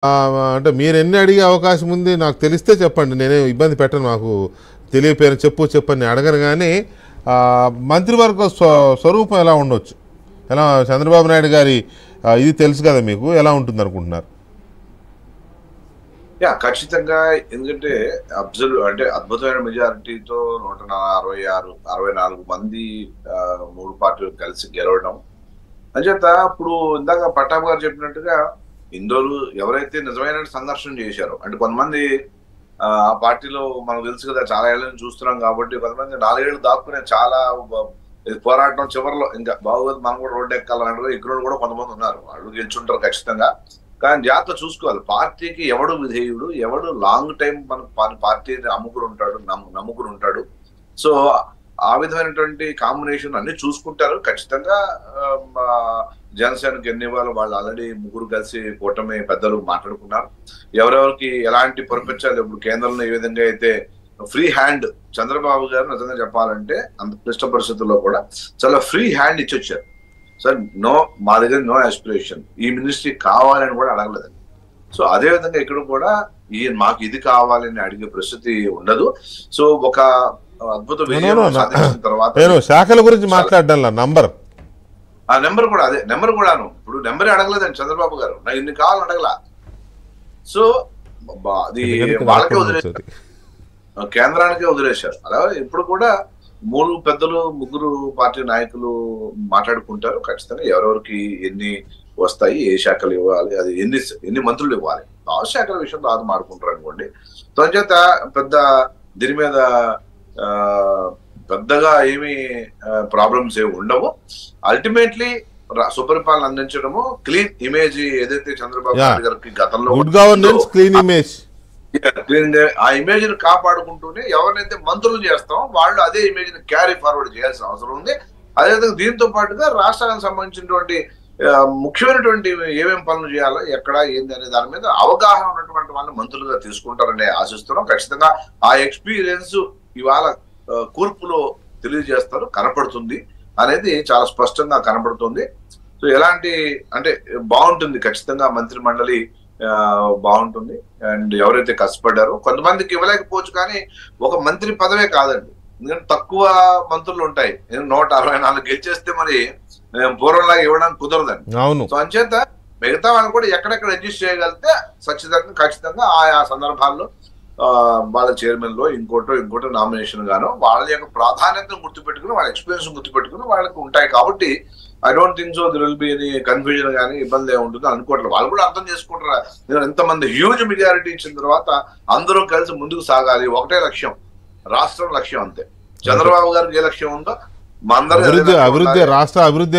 అంటే మీరు ఎన్ని అడిగే అవకాశం ఉంది నాకు తెలిస్తే చెప్పండి. నేనే ఇబ్బంది పెట్టను. నాకు తెలియపోయిన చెప్పని అడగను. కానీ మంత్రివర్గ స్వరూపం ఎలా ఉండొచ్చు? ఎలా చంద్రబాబు నాయుడు గారి ఇది తెలుసు కదా మీకు, ఎలా ఉంటుంది అనుకుంటున్నారు? ఖచ్చితంగా. ఎందుకంటే అంటే అద్భుతమైన మెజారిటీతో 164 మంది 3 పార్టీలు కలిసి గెలవడం అంచేత ఇప్పుడు ఇందాక పట్టాభి గారు చెప్పినట్టుగా ఇందోరు ఎవరైతే నిజమైన సంఘర్షణ చేశారో, అంటే కొంతమంది ఆ పార్టీలో మనకు తెలుసు కదా, చాలా ఏళ్ళని చూస్తున్నాం కాబట్టి కొంతమంది 4 ఏళ్ళు దాక్కునే చాలా పోరాటం చివరిలో ఇంకా బాగోదు మనం కూడా రోడ్డు ఎక్కాలన్నట్టుగా ఇక్కడ కూడా కొంతమంది ఉన్నారు. వాళ్ళు గెలుచుంటారు ఖచ్చితంగా. కానీ జాగ్రత్త చూసుకోవాలి. పార్టీకి ఎవడు విధేయుడు, ఎవడు లాంగ్ టైం మన పార్టీని నమ్ముకుని ఉంటాడు. సో ఆ విధమైనటువంటి కాంబినేషన్ అన్ని చూసుకుంటారు ఖచ్చితంగా. జనసేనకి ఎన్ని ఇవ్వాలో వాళ్ళు ఆల్రెడీ 3 కలిసి కూటమి పెద్దలు మాట్లాడుకున్నారు. ఎవరెవరికి ఎలాంటి పొరపించాలి. ఇప్పుడు కేంద్రంలో ఏ విధంగా అయితే ఫ్రీ హ్యాండ్ చంద్రబాబు గారు నిజంగా చెప్పాలంటే అంత క్లిష్ట పరిస్థితుల్లో కూడా చాలా ఫ్రీ హ్యాండ్ ఇచ్చొచ్చారు. సార్ నో, మా దగ్గర నో ఆస్పిరేషన్, ఈ మినిస్ట్రీ కావాలని కూడా అడగలేదండి. సో అదే విధంగా ఇక్కడ కూడా మాకు ఇది కావాలని అడిగే పరిస్థితి ఉండదు. సో ఒక అద్భుత విజయం సాధించిన తర్వాత శాఖల గురించి మాట్లాడడం ఆ నెంబర్ కూడా అదే నెంబర్ కూడాను ఇప్పుడు నెంబరే అడగలేదండి చంద్రబాబు గారు. నాకు ఇన్ని కావాలని అడగలా. సో అది వాళ్ళకే వదిలేశారు, కేంద్రానికే వదిలేశారు. అలాగే ఇప్పుడు కూడా 3 పెద్దలు 3 పార్టీ నాయకులు మాట్లాడుకుంటారు. ఖచ్చితంగా ఎవరెవరికి ఎన్ని వస్తాయి, ఏ శాఖలు ఇవ్వాలి, అది ఎన్ని మంత్రులు ఇవ్వాలి, ఆ శాఖల విషయంలో అది మాట్లాడుకుంటారు అనుకోండి. సో చేత పెద్ద దీని మీద పెద్దగా ఏమి ప్రాబ్లమ్స్ ఏమి ఉండవు. అల్టిమేట్లీ సుపరిపాలన అందించడము, క్లీన్ ఇమేజ్ ఏదైతే చంద్రబాబు నాయుడు గారికి గతంలో ఆ ఇమేజ్ ని కాపాడుకుంటూనే ఎవరినైతే మంత్రులు చేస్తామో వాళ్ళు అదే ఇమేజ్ ని క్యారీ ఫార్వర్డ్ చేయాల్సిన అవసరం ఉంది. అదేవిధంగా దీంతో పాటుగా రాష్ట్రానికి సంబంధించినటువంటి ముఖ్యమైనటువంటి ఏమేమి పనులు చేయాలో, ఎక్కడ ఏంది అనే దాని మీద అవగాహన ఉన్నటువంటి వాళ్ళని మంత్రులుగా తీసుకుంటారని ఆశిస్తున్నాం. ఖచ్చితంగా ఆ ఎక్స్పీరియన్స్ ఇవాళ కూర్పులో తెలియజేస్తారు, కనపడుతుంది అనేది చాలా స్పష్టంగా కనపడుతుంది. సో ఎలాంటి అంటే బాగుంటుంది ఖచ్చితంగా మంత్రి మండలి బాగుంటుంది. అండ్ ఎవరైతే కష్టపడ్డారో కొంతమందికి ఇవ్వలేకపోవచ్చు, కానీ ఒక మంత్రి పదవే కాదండి. ఎందుకంటే తక్కువ మంత్రులు ఉంటాయి. 164 గెలిచేస్తే మరి పూర్వంలాగా ఇవ్వడానికి కుదరదండి. సో అంచేత మిగతా వాళ్ళు కూడా ఎక్కడెక్కడ అడ్జస్ట్ చేయగలిగితే ఖచ్చితంగా ఆయా సందర్భాల్లో వాళ్ళ చైర్మన్ లో ఇంకోటో నామినేషన్ గానో వాళ్ళ యొక్క ప్రాధాన్యతను గుర్తుపెట్టుకుని, వాళ్ళ ఎక్స్పీరియన్స్ గుర్తుపెట్టుకుని వాళ్ళకి ఉంటాయి. కాబట్టి I don't think so దిర్ will be any confusion కానీ ఇబ్బంది ఏముంటుందో అనుకోవట్లేదు. వాళ్ళు కూడా అర్థం చేసుకుంటారు. ఎంతమంది హ్యూజ్ మెజారిటీ ఇచ్చిన తర్వాత అందరూ కలిసి ముందుకు సాగాలి, ఒకటే లక్ష్యం, రాష్ట్రం లక్ష్యం అంతే. చంద్రబాబు గారికి ఏ లక్ష్యం ఉందో మా అందరూ అభివృద్ధి, రాష్ట్ర అభివృద్ధి